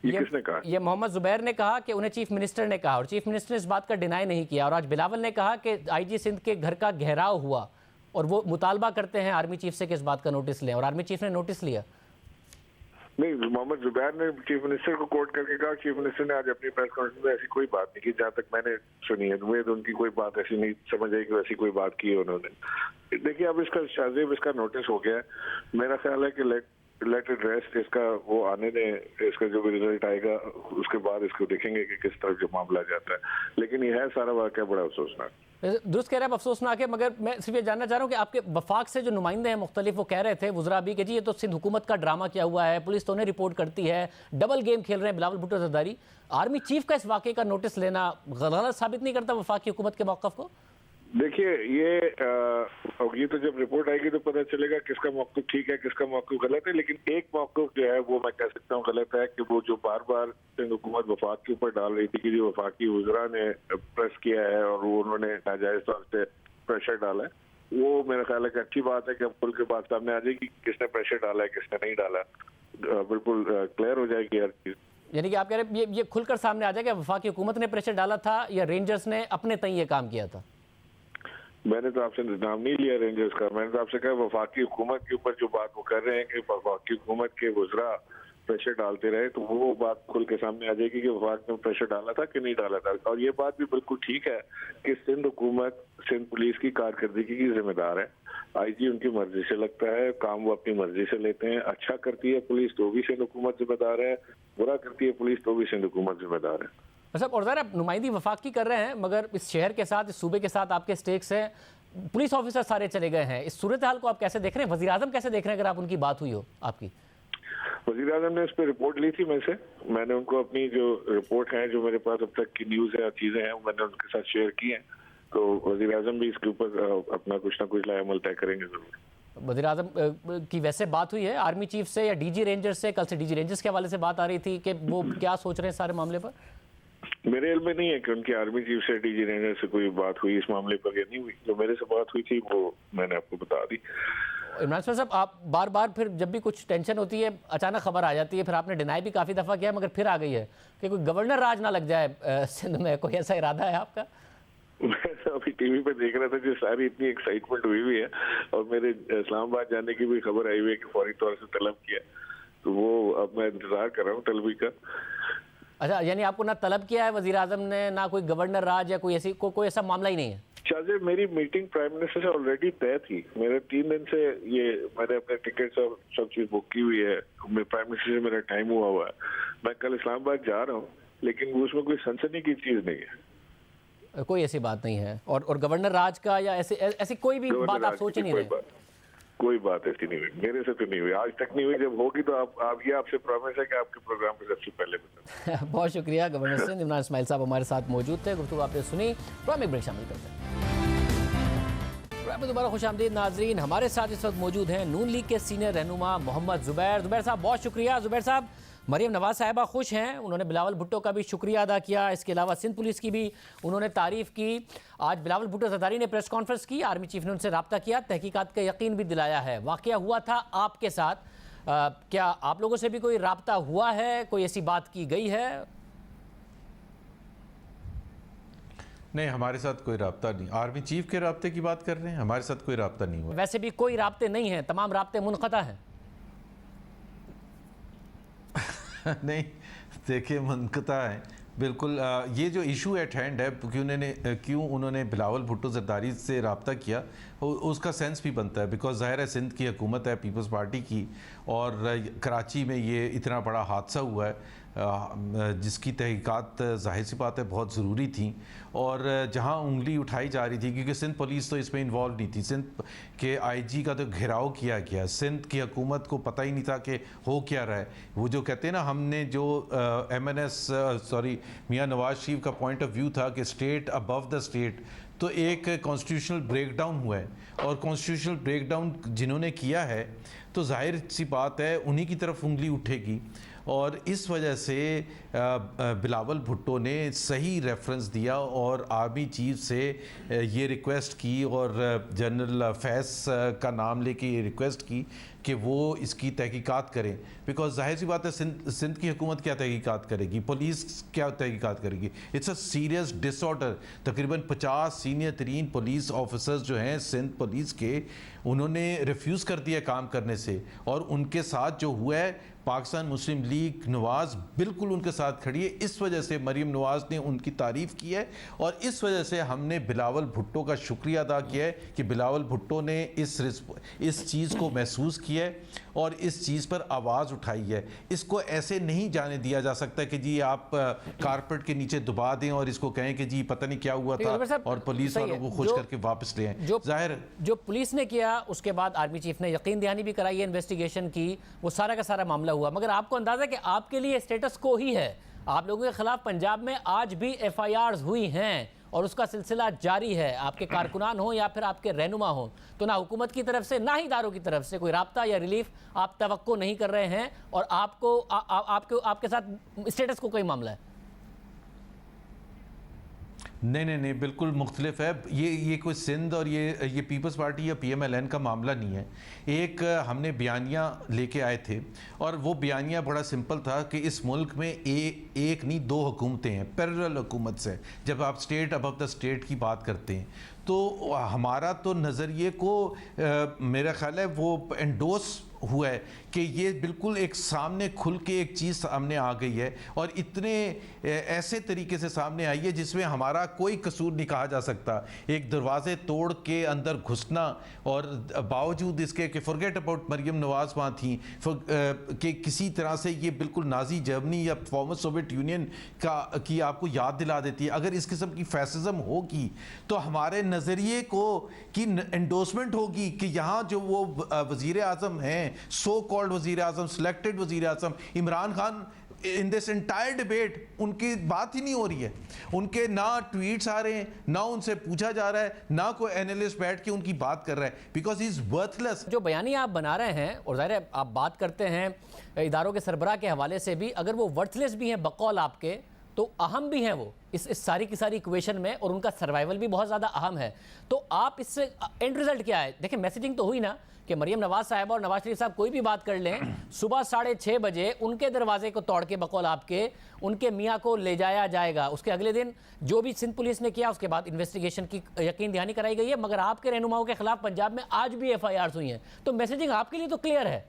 ये किसने कहा? ये मोहम्मद जुबैर ने कहा कि उन्हें चीफ मिनिस्टर ने कहा, और चीफ मिनिस्टर ने इस बात का डिनाई नहीं किया। और आज बिलावल ने कहा कि आईजी सिंध के घर का घेराव हुआ और वो मुतालबा करते हैं आर्मी चीफ से कि इस बात का नोटिस लें, और आर्मी चीफ ने नोटिस लिया। नहीं, मोहम्मद जुबैर ने चीफ मिनिस्टर को कोट करके कहा, चीफ मिनिस्टर ने आज अपनी प्रेस कॉन्फ्रेंस में ऐसी कोई बात नहीं की, जहाँ तक मैंने सुनी है। मुझे तो उनकी कोई बात ऐसी नहीं समझ आई कि ऐसी कोई बात की है उन्होंने। देखिए, अब इसका शाहजेब इसका नोटिस हो गया है। मेरा ख्याल है कि लेट इट रेस्ट, इसका वो आने दें, इसका जो भी रिजल्ट आएगा उसके बाद इसको देखेंगे कि किस तरह जो मामला जाता है। लेकिन यह है सारा वाकया बड़ा अफसोसनाक। दुरुस्त कह रहे हैं, अफसोसनाक है, मगर मैं सिर्फ ये जानना चाह रहा हूँ कि आपके वफाक से जो नुमाइंदे हैं मुख्तलिफ, वो कह रहे थे वुज़रा भी कि जी ये तो सिंध हुकूमत का ड्रामा किया हुआ है, पुलिस तो उन्हें रिपोर्ट करती है, डबल गेम खेल रहे हैं बिलावल भुट्टो जरदारी। आर्मी चीफ का इस वाक़े का नोटिस लेना गलत साबित नहीं करता वफाकी हुकूमत के मौक़िफ़ को? देखिए, ये तो जब रिपोर्ट आएगी तो पता चलेगा किसका मौक़िफ़ ठीक है, किसका मौक़िफ़ गलत है। लेकिन एक मौक़िफ़ जो है वो मैं कह सकता हूँ गलत है कि वो जो बार बार सिंध हुकूमत वफाक के ऊपर डाल रही थी कि जो वफाकी वज़रा ने प्रेस किया है और वो उन्होंने नाजायज़ तौर से प्रेशर डाला है, वो मेरा ख्याल है कि अच्छी बात है कि अब खुल के बात सामने आ जाएगी किसने प्रेशर डाला है, किसने नहीं डाला। बिल्कुल क्लियर हो जाएगी हर चीज़। यानी कि आप कह रहे हैं ये खुलकर सामने आ जाएगा वफाकी हुकूमत ने प्रेशर डाला था या रेंजर्स ने अपने तय ये काम किया था? मैंने तो आपसे नाम नहीं लिया रेंजर्स का, मैंने तो आपसे कहा वफाकी हुकूमत के ऊपर जो बात वो कर रहे हैं कि वफाकी हुकूमत के वज़रा प्रेशर डालते रहे, तो वो बात खुल के सामने आ जाएगी कि वफाक ने प्रेशर डाला था कि नहीं डाला था। और ये बात भी बिल्कुल ठीक है कि सिंध हुकूमत, सिंध पुलिस की कारकर्दगी की जिम्मेदार है। आईजी उनकी मर्जी से लगता है, काम वो अपनी मर्जी से लेते हैं। अच्छा करती है पुलिस तो भी सिंध हुकूमत जिम्मेदार है, बुरा करती है पुलिस तो भी सिंध हुकूमत जिम्मेदार है। मतलब और ज़रा आप नुमाइंदी वफाक की कर रहे हैं, मगर इस शहर के साथ, इस सूबे के साथ आपके स्टेक्स हैं, पुलिस ऑफिसर सारे चले गए हैं। इस सूरत हाल को आप कैसे देख रहे हैं? वज़ीर आज़म कैसे देख रहे हैं अगर आप उनकी बात हुई हो आपकी? वज़ीर आज़म ने इस पर रिपोर्ट ली थी मेरे से, मैंने उनको अपनी जो रिपोर्ट है, जो मेरे पास अब तक की न्यूज़ है, चीज़ें हैं, मैंने उनके साथ शेयर की हैं। तो वज़ीर आज़म भी इसके ऊपर अपना कुछ ना कुछ लाएमल तय करेंगे ज़रूर। वज़ीर आज़म की वैसे बात हुई है आर्मी चीफ से या डीजी रेंजर्स से? कल से डीजी रेंजर्स के हवाले से बात आ रही थी कि वो क्या सोच रहे हैं सारे मामले पर? मेरे इल्म में नहीं है कि उनकी आर्मी चीफ से डीजी रेंजर से कोई बात हुई इस मामले पर या नहीं हुई। जो मेरे से बात हुई थी वो मैंने आपको बता दी। इमरान साहब, आप बार बार फिर जब भी कुछ टेंशन होती है अचानक खबर आ जाती है, फिर आपने डिनाई भी काफ़ी दफ़ा किया मगर फिर आ गई है कि कोई गवर्नर राज ना लग जाए सिंध में, कोई ऐसा इरादा है आपका? मैं अभी टीवी पे देख रहा था जो सारी इतनी एक्साइटमेंट हुई हुई है और मेरे इस्लामाबाद जाने की भी खबर आई हुई है कि फौरी तौर से तलब किया, तो वो अब मैं इंतजार कर रहा हूँ तलबी का। अच्छा, यानी आपको ना तलब किया है वज़ीर आज़म ने, ना कोई गवर्नर राज या कोई ऐसी कोई ऐसा मामला ही नहीं है? शाहजेब, मेरी मीटिंग प्राइम मिनिस्टर से ऑलरेडी तय थी। मेरे 3 दिन से ये मैंने अपने टिकट सब चीज़ बुक की हुई है। प्राइम मिनिस्टर से मेरा टाइम हुआ है। मैं कल इस्लामाबाद जा रहा हूँ, लेकिन उसमें कोई सनसनी की चीज़ नहीं है, कोई ऐसी बात नहीं है। और गवर्नर राज का या ऐसी कोई भी बात आप सोच ही नहीं रहे? कोई बात ऐसी नहीं हुई, मेरे से तो नहीं हुई, आज तक नहीं हुई। जब होगी तो आप ये आपसे प्रॉमिस है कि आपके प्रोग्राम पे सबसे पहले बताएं। बहुत शुक्रिया गवर्नर सिंध इमरान इस्माइल साहब हमारे साथ मौजूद थे, गुफ्तगू आपने सुनी। प्रोग्राम एक ब्रेक शामिल करते हैं। प्रोग्राम में दोबारा खुश आमदीद नाजरीन। हमारे साथ इस वक्त मौजूद हैं नून लीग के सीनियर रहनुमा मोहम्मद ज़ुबैर साहब, बहुत शुक्रिया। ज़ुबैर साहब, मरियम नवाज साहिबा खुश हैं, उन्होंने बिलावल भुट्टो का भी शुक्रिया अदा किया, इसके अलावा सिंध पुलिस की भी उन्होंने तारीफ़ की। आज बिलावल भुट्टो जरदारी ने प्रेस कॉन्फ्रेंस की, आर्मी चीफ ने उनसे रब्ता किया, तहकीकात का यकीन भी दिलाया है। वाक़या हुआ था आपके साथ, क्या आप लोगों से भी कोई रब्ता हुआ है, कोई ऐसी बात की गई है? नहीं, हमारे साथ कोई रब्ता नहीं। आर्मी चीफ के रब्ते की बात कर रहे हैं, हमारे साथ कोई रब्ता नहीं हुआ। वैसे भी कोई रब्ते नहीं है, तमाम रब्ते मुनक़ता हैं। नहीं, देखिए मुनक़ता है बिल्कुल। ये जो इशू एट हैंड है, क्यों उन्होंने बिलावल भुट्टो जरदारी से रब्ता किया, उसका सेंस भी बनता है। बिकॉज ज़ाहिर है सिंध की हुकूमत है पीपल्स पार्टी की, और कराची में ये इतना बड़ा हादसा हुआ है जिसकी तहकीकात ज़ाहिर सी बात है बहुत ज़रूरी थी, और जहां उंगली उठाई जा रही थी, क्योंकि सिंध पुलिस तो इसमें इन्वॉल्व नहीं थी। सिंध के आईजी का तो घेराव किया गया, सिंध की हुकूमत को पता ही नहीं था कि हो क्या रहा है। वो जो कहते हैं ना, हमने जो मियां नवाज शरीफ का पॉइंट ऑफ व्यू था कि स्टेट अबव द स्टेट, तो एक कॉन्स्टिट्यूशनल ब्रेकडाउन हुआ है, और कॉन्स्टिट्यूशनल ब्रेकडाउन जिन्होंने किया है तो जाहिर सी बात है उन्हीं की तरफ उंगली उठेगी। और इस वजह से बिलावल भुट्टो ने सही रेफरेंस दिया और आर्मी चीफ से ये रिक्वेस्ट की, और जनरल फैज़ का नाम लेके ये रिक्वेस्ट की कि वो इसकी तहकीकात करें। बिकॉज जाहिर सी बात है सिंध की हुकूमत क्या तहकीकात करेगी, पुलिस क्या तहकीकात करेगी। It's a serious disorder. तकरीबन 50 सीनियर तरीन पुलिस ऑफिसर्स जो हैं सिंध पुलिस के, उन्होंने रिफ्यूज़ कर दिया काम करने से, और उनके साथ जो हुआ है, पाकिस्तान मुस्लिम लीग नवाज़ बिल्कुल उनके साथ खड़ी है। इस वजह से मरीम नवाज़ ने उनकी तारीफ़ की है, और इस वजह से हमने बिलावल भुट्टो का शुक्रिया अदा किया है कि बिलावल भुट्टो ने इस चीज़ को महसूस किया है और इस चीज़ पर आवाज़ उठाई है। इसको ऐसे नहीं जाने दिया जा सकता कि जी आप कारपेट के नीचे दबा दें और इसको कहें कि जी पता नहीं क्या हुआ था और पुलिस वालों को खुश करके वापस ले आए। जाहिर जो पुलिस ने किया, उसके बाद आर्मी चीफ ने यकीन दहानी भी कराई है, इन्वेस्टिगेशन की, वो सारा का सारा मामला हुआ। मगर आपको अंदाजा कि आपके लिए स्टेटस को ही है, आप लोगों के खिलाफ पंजाब में आज भी FIRs हुई हैं और उसका सिलसिला जारी है। आपके कारकुनान हो या फिर आपके रहनुमा हो, तो ना हुकूमत की तरफ से ना ही इदारों की तरफ से कोई राब्ता या रिलीफ आप तवक्को नहीं कर रहे हैं, और आपके साथ स्टेटस को कोई मामला है? नहीं, बिल्कुल मुख्तलिफ है। ये कोई सिंध और ये पीपल्स पार्टी या PMLN का मामला नहीं है। एक हमने बयानिया लेके आए थे, और वो बयानिया बड़ा सिंपल था कि इस मुल्क में एक नहीं 2 हुकूमतें हैं, पैरेलल हुकूमत से। जब आप स्टेट अबव द स्टेट की बात करते हैं, तो हमारा तो नज़रिए को मेरा ख्याल है वो एंडोस हुआ है कि ये बिल्कुल एक सामने खुल के एक चीज़ सामने आ गई है, और इतने ऐसे तरीके से सामने आई है जिसमें हमारा कोई कसूर नहीं कहा जा सकता। एक दरवाजे तोड़ के अंदर घुसना, और बावजूद इसके कि फॉरगेट अबाउट मरीम नवाज़ वहाँ थी, कि किसी तरह से ये बिल्कुल नाजी जर्मनी या फॉर्मर सोवियत यूनियन की आपको याद दिला देती है। अगर इस किस्म की फैसिज्म होगी तो हमारे नज़रिए को की एंडोर्समेंट होगी कि यहाँ जो वो वज़ीर आज़म हैं, सो कॉल्ड वज़ीर आज़म, सिलेक्टेड वज़ीर आज़म Imran Khan, in this entire debate उनकी बात ही नहीं हो रही है। उनके ना ट्वीट्स आ रहे हैं, ना उनसे पूछा जा रहा है, ना कोई एनालिस्ट बैठ के उनकी बात कर रहा है, बिकॉज ही इज वर्थलेस। जो बयानिया आप बना रहे हैं, और ज़ाहिर है आप बात करते हैं इदारों के सरबराह के हवाले से भी, अगर वो वर्थलेस भी हैं बकौल आपके, तो अहम भी हैं वो इस सारी की सारी इक्वेशन में, और उनका सर्वाइवल भी बहुत ज़्यादा अहम है। तो आप इससे एंड रिजल्ट क्या है? देखिए, मैसेजिंग तो हुई ना कि मरीम नवाज साहब और नवाज शरीफ साहब कोई भी बात कर लें, सुबह 6:30 बजे उनके दरवाजे को तोड़ के बकौल आपके उनके मियाँ को ले जाया जाएगा। उसके अगले दिन जो भी सिंध पुलिस ने किया, उसके बाद इन्वेस्टिगेशन की यकीन दहानी कराई गई है। मगर आपके रहनुमाओं के खिलाफ पंजाब में आज भी FIRs हुई हैं, तो मैसेजिंग आपके लिए तो क्लियर है।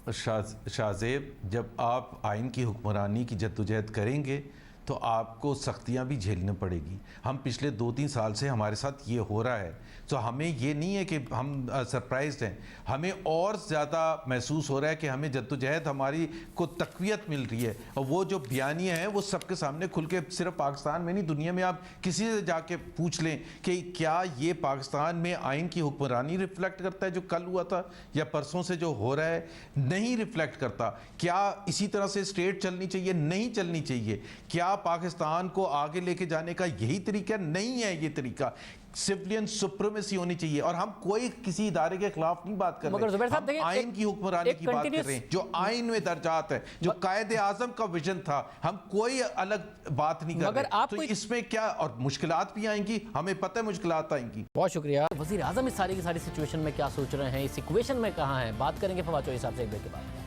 शाहजेब, जब आप आइन की हुक्मरानी की जद्दोजहद करेंगे तो आपको सख्तियां भी झेलनी पड़ेगी। हम पिछले 2-3 साल से हमारे साथ ये हो रहा है, तो हमें ये नहीं है कि हम सरप्राइज्ड हैं, हमें और ज़्यादा महसूस हो रहा है कि हमें जद्दोजहद हमारी को तक़वियत मिल रही है। और वो जो बयानियाँ हैं वो सबके सामने खुल के, सिर्फ पाकिस्तान में नहीं दुनिया में आप किसी से जाके पूछ लें कि क्या ये पाकिस्तान में आइन की हुक्मरानी रिफ्लेक्ट करता है जो कल हुआ था, या परसों से जो हो रहा है? नहीं रिफ्लेक्ट करता। क्या इसी तरह से स्टेट चलनी चाहिए? नहीं चलनी चाहिए। क्या पाकिस्तान को आगे लेके जाने का यही तरीका नहीं है? ये तरीका सिविलियन सुप्रीमेसी होनी चाहिए। और हम कोई किसी इदारे के खिलाफ नहीं बात कर रहे, हम आइन की हुक्मरानी की बात कर रहे हैं, जो आइन में दर्जात है, जो कायदे आजम का विजन था। हम कोई अलग बात नहीं कर रहे। तो इसमें क्या, और मुश्किलात भी आएंगी, हमें पता है मुश्किलात आएंगी। बहुत शुक्रिया। वज़ीर आज़म इस सारी की सारी सिचुएशन में क्या सोच रहे हैं, इस इक्वेशन में कहाँ हैं, बात करेंगे फवाद चौधरी साहब से एक ब्रेक के बाद।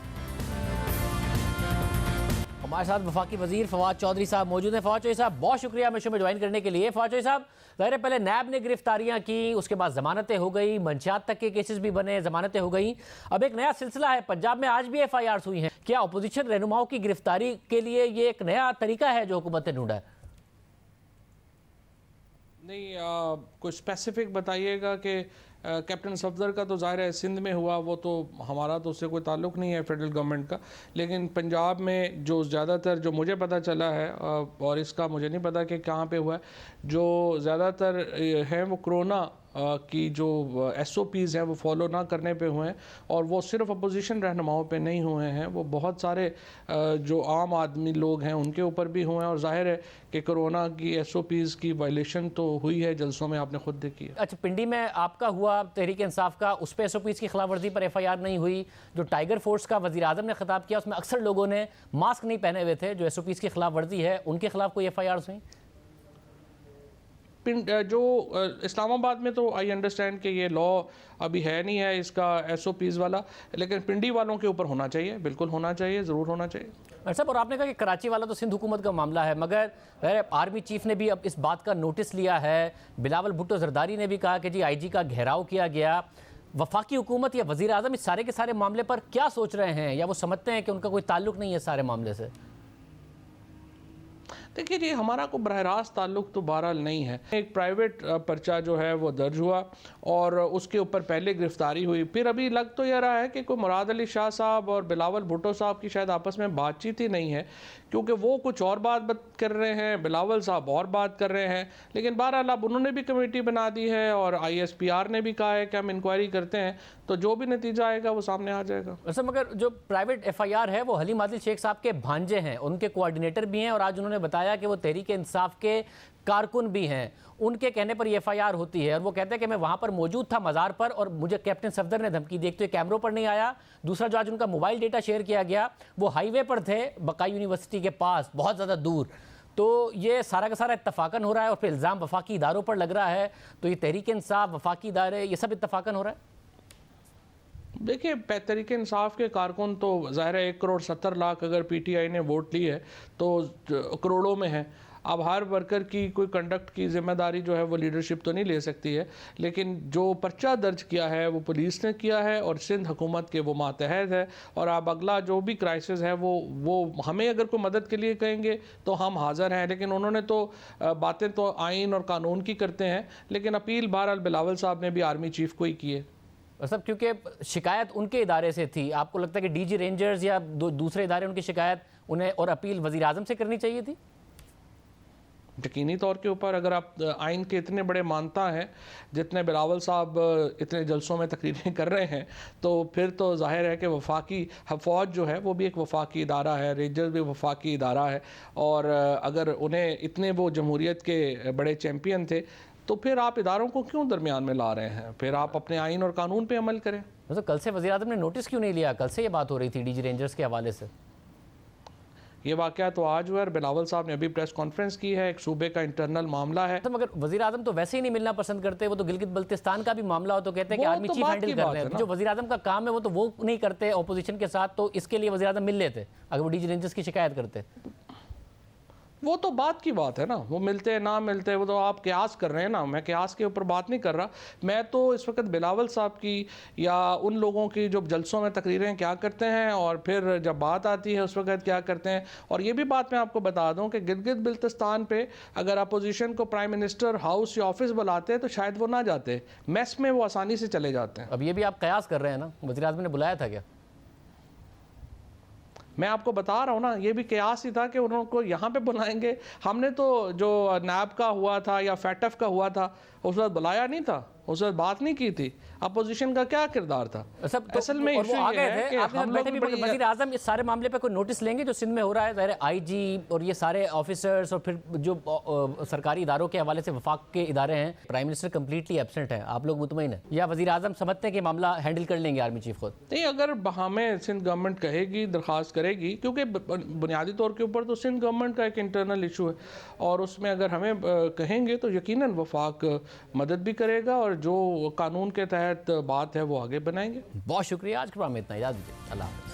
हमारे साथ वफाकी वजीर फवाद चौधरी साहब मौजूद हैं। फवाद चौधरी साहब, बहुत शुक्रिया हमें शो में ज्वाइन करने के लिए। फवाद चौधरी साहब, ज़ाहिर पहले नैब ने गिरफ्तारियां की, उसके बाद ज़मानतें हो गई, मंशियात तक के केसेस भी बने, ज़मानतें हो गई। अब एक नया सिलसिला है, पंजाब में आज भी FIRs हुई हैं। क्या अपोजिशन रहनुमाओं की गिरफ्तारी के लिए ये एक नया तरीका है जो हुकूमत ने ढूंढा है? नहीं, कुछ स्पेसिफिक बताइएगा कि कैप्टन सफदर का तो ज़ाहिर है सिंध में हुआ, वो तो हमारा तो उससे कोई ताल्लुक़ नहीं है फेडरल गवर्नमेंट का, लेकिन पंजाब में जो ज़्यादातर जो मुझे पता चला है, और इसका मुझे नहीं पता कि कहाँ पे हुआ है, जो ज़्यादातर हैं वो कोरोना की जो SOPs हैं वो फॉलो ना करने पे हुए हैं, और वो सिर्फ अपोजिशन रहनुमाओं पे नहीं हुए हैं, वो बहुत सारे जो आम आदमी लोग हैं उनके ऊपर भी हुए हैं। और जाहिर है कि कोरोना की SOPs की वायलेशन तो हुई है, जलसों में आपने खुद देखी है। अच्छा, पिंडी में आपका हुआ तहरीक इंसाफ का, उस पर SOPs की खिलाफ वर्जी पर FIR नहीं हुई। जो टाइगर फोर्स का वज़ीर आज़म ने खिताब किया उसमें अक्सर लोगों ने मास्क नहीं पहने हुए थे, जो SOPs की खिलाफ वर्जी है उनके खिलाफ कोई FIRs हुई? जो इस्लामाबाद में तो आई अंडरस्टैंड कि ये लॉ अभी है नहीं है इसका SOPs वाला, लेकिन पिंडी वालों के ऊपर होना चाहिए, बिल्कुल होना चाहिए, ज़रूर होना चाहिए। अच्छा, और आपने कहा कि कराची वाला तो सिंध हुकूमत का मामला है, मगर आर्मी चीफ ने भी अब इस बात का नोटिस लिया है। बिलावल भुट्टो जरदारी ने भी कहा कि जी IG का घेराव किया गया। वफाकी हुकूमत या वज़ीर आज़म इस सारे के सारे मामले पर क्या सोच रहे हैं, या वो समझते हैं कि उनका कोई ताल्लुक़ नहीं है सारे मामले से? देखिए जी, हमारा को बरह रास्त ताल्लुक़ तो बहरहाल नहीं है। एक प्राइवेट पर्चा जो है वो दर्ज हुआ और उसके ऊपर पहले गिरफ्तारी हुई, फिर अभी लग तो यह रहा है कि कोई मुराद अली शाह साहब और बिलावल भुट्टो साहब की शायद आपस में बातचीत ही नहीं है, क्योंकि वो कुछ और बात कर रहे हैं, बिलावल साहब और बात कर रहे हैं। लेकिन बहरहाल अब उन्होंने भी कमेटी बना दी है और ISPR ने भी कहा है कि हम इंक्वायरी करते हैं, तो जो भी नतीजा आएगा वो सामने आ जाएगा। वैसे मगर जो प्राइवेट FIR है वो हलीम आदिल शेख साहब के भांजे हैं, उनके कोऑर्डिनेटर भी हैं, और आज उन्होंने बताया कि वो तहरीक इंसाफ के कारकुन भी हैं। उनके कहने पर ये FIR होती है, और वो कहते हैं कि मैं वहाँ पर मौजूद था मज़ार पर, और मुझे कैप्टन सफदर ने धमकी दी। एक तो ये कैमरों पर नहीं आया, दूसरा जो आज उनका मोबाइल डेटा शेयर किया गया वो हाईवे पर थे, बकाई यूनिवर्सिटी के पास, बहुत ज़्यादा दूर। तो ये सारा का सारा इत्तफाकन हो रहा है, और फिर इल्ज़ाम वफाकी इदारों पर लग रहा है। तो ये तहरीक इंसाफ, वफाकी इदारे, ये सब इत्तफाकन हो रहा है। देखिए, तहरीक इंसाफ के कारकुन तो ज़ाहिर है 1,70,00,000 अगर PTI ने वोट ली है तो करोड़ों में है। अब हर वर्कर की कोई कंडक्ट की जिम्मेदारी जो है वो लीडरशिप तो नहीं ले सकती है, लेकिन जो पर्चा दर्ज किया है वो पुलिस ने किया है और सिंध हुकूमत के वो मातहत है। और अब अगला जो भी क्राइसिस है वो हमें अगर कोई मदद के लिए कहेंगे तो हम हाज़िर हैं, लेकिन उन्होंने तो बातें तो आइन और कानून की करते हैं, लेकिन अपील बहरहाल बिलावल साहब ने भी आर्मी चीफ को ही की है। सब क्योंकि शिकायत उनके इदारे से थी, आपको लगता है कि DG रेंजर्स या दूसरे इदारे उनकी शिकायत उन्हें और अपील वज़ीर आज़म से करनी चाहिए थी? यकीनी तौर के ऊपर अगर आप आइन के इतने बड़े मानता हैं जितने बिलावल साहब इतने जलसों में तकरीरें कर रहे हैं, तो फिर तो जाहिर है कि वफाकी फ़ौज जो है वो भी एक वफाकी इदारा है, रेंजर्स भी वफाकी इदारा है, और अगर उन्हें इतने वो जमहूरियत के बड़े चैम्पियन थे तो फिर आप इदारों को क्यों दरमियान में ला रहे हैं? फिर आप अपने आइन और कानून पे अमल करें। तो कल से वज़ीर आज़म ने नोटिस क्यों नहीं लिया? कल से ये बात हो रही थी DG रेंजर्स के हवाले से। ये वाक़या तो आज हुआ, बिलावल साहब ने अभी प्रेस कॉन्फ्रेंस की है, एक सूबे का इंटरनल मामला है। तो मगर वज़ीर आज़म तो वैसे ही नहीं मिलना पसंद करते, वो तो गिलगित बल्तिस्तान का भी मामला हो तो कहते हैं कि आर्मी चीफ हैंडल कर रहे हैं। जो वज़ीर आज़म का काम है वो तो वो नहीं करते ऑपोजिशन के साथ, तो इसके लिए वज़ीर आज़म मिल लेते अगर वो DG रेंजर्स की शिकायत करते। वो तो बात की बात है ना, वो मिलते हैं ना मिलते हैं वो तो आप कयास कर रहे हैं ना, मैं कयास के ऊपर बात नहीं कर रहा। मैं तो इस वक्त बिलावल साहब की या उन लोगों की जो जलसों में तकरीरें क्या करते हैं और फिर जब बात आती है उस वक्त क्या करते हैं। और ये भी बात मैं आपको बता दूं कि गिलगित बिल्तिस्तान पे अगर अपोजिशन को प्राइम मिनिस्टर हाउस या ऑफिस बुलाते हैं तो शायद वो ना जाते, मेस में वो आसानी से चले जाते हैं। अब ये भी आप कयास कर रहे हैं ना, वज़ीर आज़म ने बुलाया था क्या? मैं आपको बता रहा हूँ ना, ये भी कयास ही था कि उनको यहाँ पे बुलाएंगे। हमने तो जो नैब का हुआ था या फैटफ का हुआ था उस वक्त बुलाया नहीं था, उस वक्त बात नहीं की थी। अपोजिशन का क्या किरदार था? असल में इशू ये है कि हम लोग वज़ीर आज़म इस सारे मामले पे कोई नोटिस लेंगे जो सिंध में हो रहा है? ज़ाहिर IG और ये सारे ऑफिसर्स और फिर जो सरकारी इदारों के हवाले से वफाक के इदारे हैं, प्राइम मिनिस्टर कम्प्लीटली एब्सेंट है, आप लोग मुतमईन हैं या वज़ीर आज़म समझते हैं कि मामला हैंडल कर लेंगे आर्मी चीफ खुद? नहीं, अगर हमें सिंध गवर्नमेंट कहेगी, दरख्वास्त करेगी, क्योंकि बुनियादी तौर के ऊपर तो सिंध गवर्नमेंट का एक इंटरनल इशू है और उसमें अगर हमें कहेंगे तो यकीनन वफाक मदद भी करेगा और जो कानून के तहत बात है वो आगे बनाएंगे। बहुत शुक्रिया, आज के प्रोग्राम में इतना, इजाज़त दीजिए, अल्लाह।